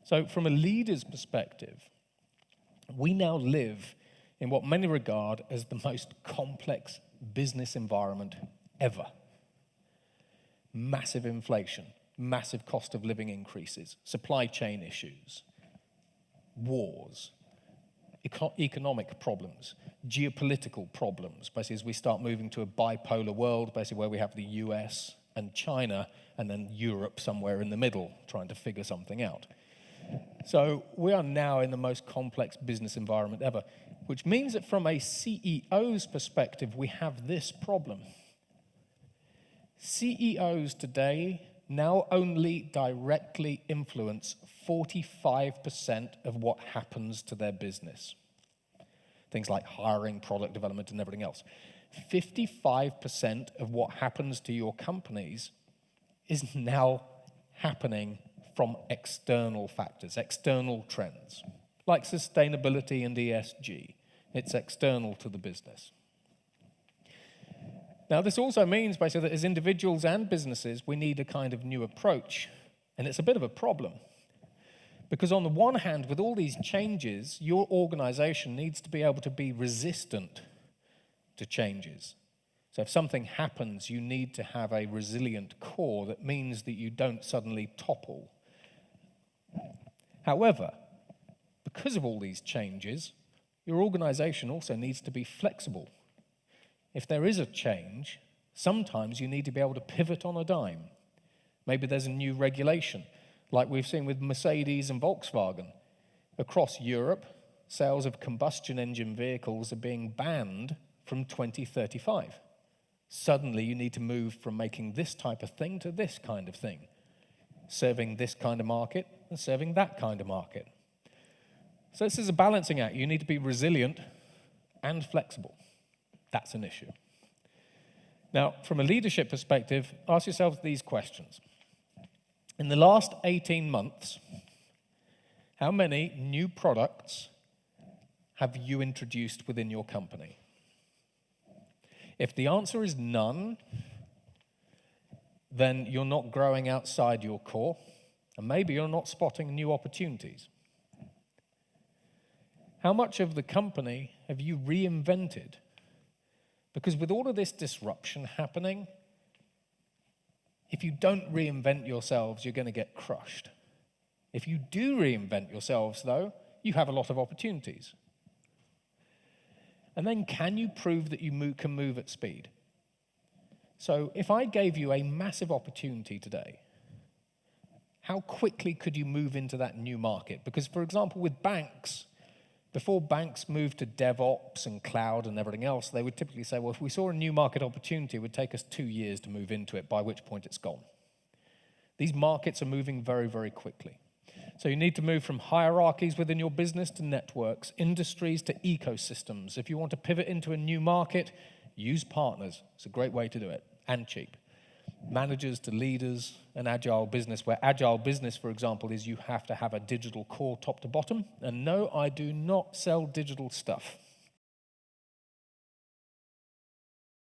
So from a leader's perspective, we now live in what many regard as the most complex business environment ever. Massive inflation, massive cost of living increases, supply chain issues, wars, economic problems, geopolitical problems, basically as we start moving to a bipolar world, basically where we have the US and China and then Europe somewhere in the middle trying to figure something out. So we are now in the most complex business environment ever, which means that from a CEO's perspective, we have this problem. CEOs today now only directly influence 45% of what happens to their business. Things like hiring, product development, and everything else. 55% of what happens to your companies is now happening from external factors, external trends, like sustainability and ESG. It's external to the business. Now, this also means basically that as individuals and businesses, we need a kind of new approach. And it's a bit of a problem. Because on the one hand, with all these changes, your organization needs to be able to be resistant to changes. So if something happens, you need to have a resilient core that means that you don't suddenly topple. However, because of all these changes, your organization also needs to be flexible. If there is a change, sometimes you need to be able to pivot on a dime. Maybe there's a new regulation, like we've seen with Mercedes and Volkswagen. Across Europe, sales of combustion engine vehicles are being banned from 2035. Suddenly, you need to move from making this type of thing to this kind of thing, serving this kind of market and serving that kind of market. So this is a balancing act. You need to be resilient and flexible. That's an issue. Now, from a leadership perspective, ask yourself these questions. In the last 18 months, how many new products have you introduced within your company? If the answer is none, then you're not growing outside your core, and maybe you're not spotting new opportunities. How much of the company have you reinvented? Because with all of this disruption happening, if you don't reinvent yourselves, you're going to get crushed. If you do reinvent yourselves, though, you have a lot of opportunities. And then can you prove that you can move at speed? So if I gave you a massive opportunity today, how quickly could you move into that new market? Because, for example, with banks, before banks moved to DevOps and cloud and everything else, they would typically say, well, if we saw a new market opportunity, it would take us 2 years to move into it, by which point it's gone. These markets are moving very, very quickly. So you need to move from hierarchies within your business to networks, industries to ecosystems. If you want to pivot into a new market, use partners. It's a great way to do it, and cheap. Managers to leaders, an agile business, where agile business, for example, is you have to have a digital core top to bottom. And no, I do not sell digital stuff.